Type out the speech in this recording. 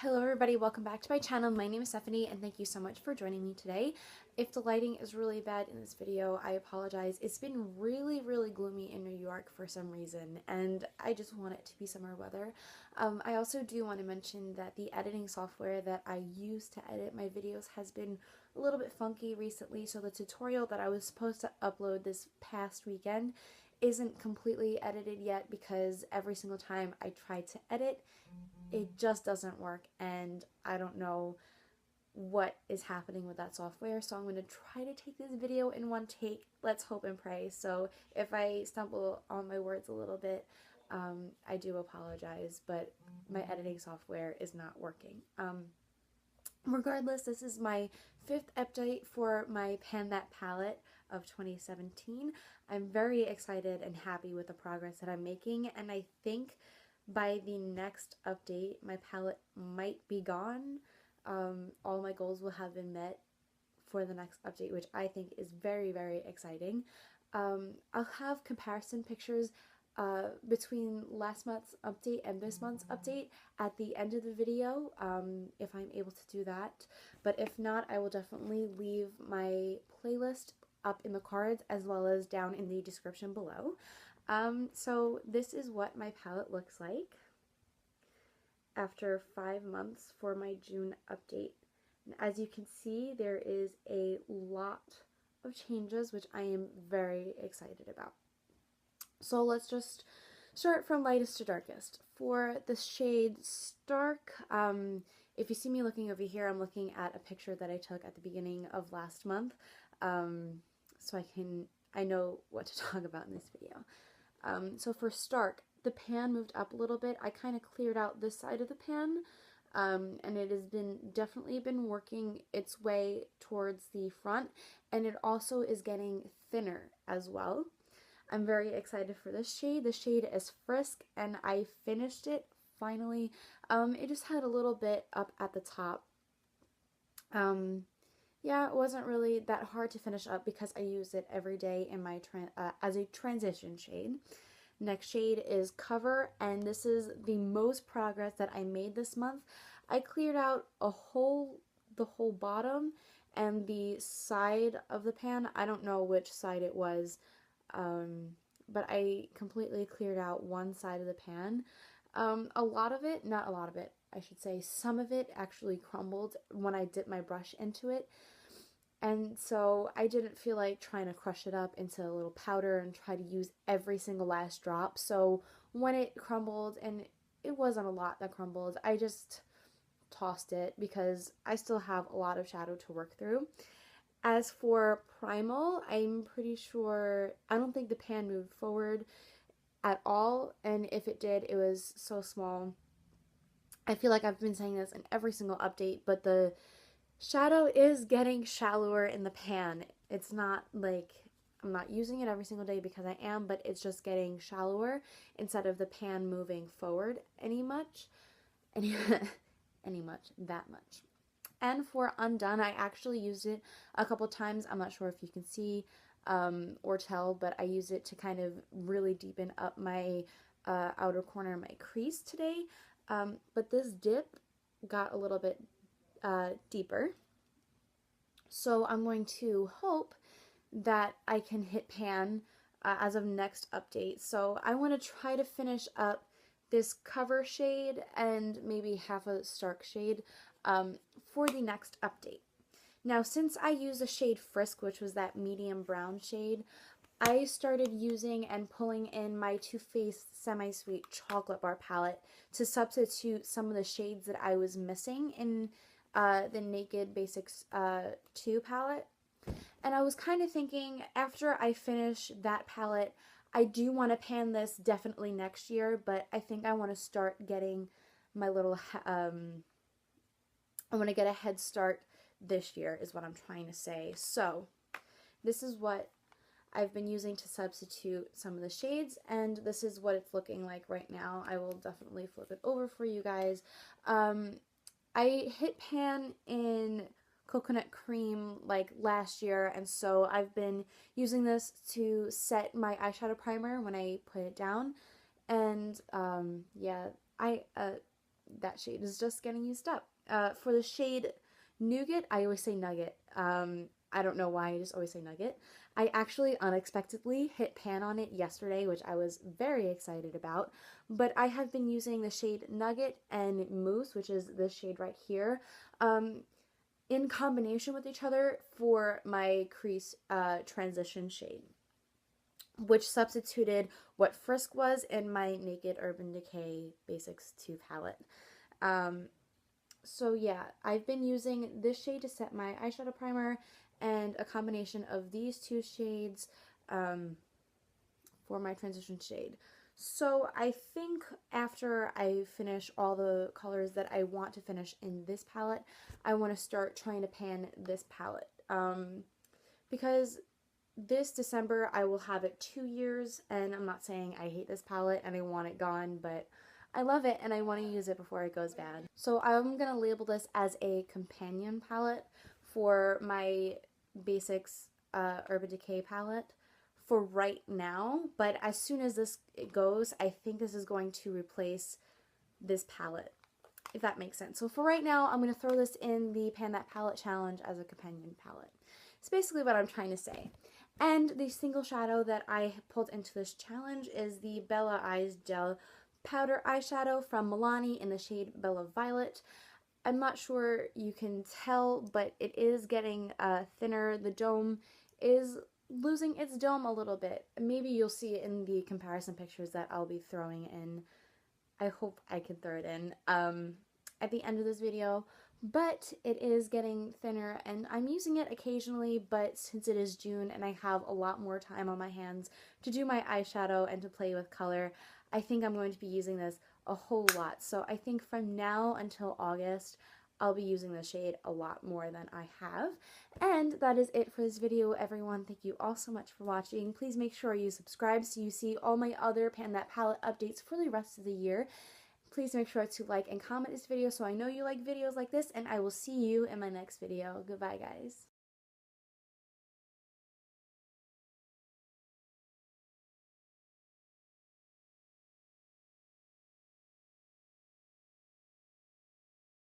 Hello everybody, welcome back to my channel. My name is Stephanie and thank you so much for joining me today. If the lighting is really bad in this video, I apologize. It's been really gloomy in New York for some reason and I just want it to be summer weather. I also do want to mention that the editing software that I use to edit my videos has been a little bit funky recently, so the tutorial that I was supposed to upload this past weekend isn't completely edited yet because every single time I try to edit, it just doesn't work and I don't know what is happening with that software, so I'm going to try to take this video in one take. Let's hope and pray. So if I stumble on my words a little bit, I do apologize, but my editing software is not working. Regardless, this is my 5th update for my Pan That palette of 2017. I'm very excited and happy with the progress that I'm making, and I think by the next update, my palette might be gone. All my goals will have been met for the next update, which I think is very exciting. I'll have comparison pictures between last month's update and this month's update at the end of the video, if I'm able to do that. But if not, I will definitely leave my playlist up in the cards as well as down in the description below. So this is what my palette looks like after 5 months for my June update. And as you can see, there is a lot of changes, which I am very excited about. So let's just start from lightest to darkest. For the shade Stark, if you see me looking over here, I'm looking at a picture that I took at the beginning of last month, so I know what to talk about in this video. So for Stark, the pan moved up a little bit. I kind of cleared out this side of the pan, and it has definitely been working its way towards the front, and it also is getting thinner as well. I'm very excited for this shade. The shade is Frisk, and I finished it finally. It just had a little bit up at the top. Yeah, it wasn't really that hard to finish up because I use it every day in my as a transition shade. Next shade is Cover, and this is the most progress that I made this month. I cleared out the whole bottom and the side of the pan. I don't know which side it was, but I completely cleared out one side of the pan. A lot of it, not a lot of it, I should say, some of it actually crumbled when I dipped my brush into it. And so I didn't feel like trying to crush it up into a little powder and try to use every single last drop. So when it crumbled, and it wasn't a lot that crumbled, I just tossed it because I still have a lot of shadow to work through. As for Primal, I'm pretty sure, I don't think the pan moved forward at all, and if it did, it was so small. I feel like I've been saying this in every single update, but the shadow is getting shallower in the pan. It's not like I'm not using it every single day because I am, but it's just getting shallower instead of the pan moving forward any much. That much. And for Undone, I actually used it a couple times. I'm not sure if you can see or tell, but I used it to kind of really deepen up my outer corner of my crease today. But this dip got a little bit deeper. So I'm going to hope that I can hit pan as of next update. So I want to try to finish up this Cover shade and maybe half a Stark shade for the next update. Now, since I used the shade Frisk, which was that medium brown shade, I started using and pulling in my Too Faced Semi-Sweet Chocolate Bar palette to substitute some of the shades that I was missing in the Naked Basics 2 palette. And I was kind of thinking, after I finish that palette, I do want to pan this definitely next year, but I think I want to start getting my little, I want to get a head start this year is what I'm trying to say. So this is what I've been using to substitute some of the shades, and this is what it's looking like right now. I will definitely flip it over for you guys. I hit pan in Coconut Cream like last year, and so I've been using this to set my eyeshadow primer when I put it down. And yeah, that shade is just getting used up. For the shade Nougat, I always say Nugget. I don't know why, I just always say Nugget. I actually unexpectedly hit pan on it yesterday, which I was very excited about. But I have been using the shade Nugget and Mousse, which is this shade right here, in combination with each other for my crease transition shade, which substituted what Frisk was in my Naked Urban Decay Basics 2 palette. So yeah, I've been using this shade to set my eyeshadow primer and a combination of these two shades for my transition shade. So I think after I finish all the colors that I want to finish in this palette, I want to start trying to pan this palette. Because this December I will have it 2 years, and I'm not saying I hate this palette and I want it gone, but I love it and I want to use it before it goes bad. So I'm going to label this as a companion palette for my Basics Urban Decay palette for right now, but as soon as this goes, I think this is going to replace this palette, if that makes sense. So for right now, I'm going to throw this in the Pan That Palette challenge as a companion palette. It's basically what I'm trying to say. And the single shadow that I pulled into this challenge is the Bella Eyes Gel Powder Eyeshadow from Milani in the shade Bella Violet. I'm not sure you can tell, but it is getting thinner. The dome is losing its dome a little bit. Maybe you'll see it in the comparison pictures that I'll be throwing in. I hope I can throw it in at the end of this video. But it is getting thinner, and I'm using it occasionally, but since it is June and I have a lot more time on my hands to do my eyeshadow and to play with color, I think I'm going to be using this a whole lot. So I think from now until August, I'll be using the shade a lot more than I have. And that is it for this video, everyone. Thank you all so much for watching. Please make sure you subscribe so you see all my other Pan That Palette updates for the rest of the year. Please make sure to like and comment this video so I know you like videos like this, and I will see you in my next video. Goodbye, guys.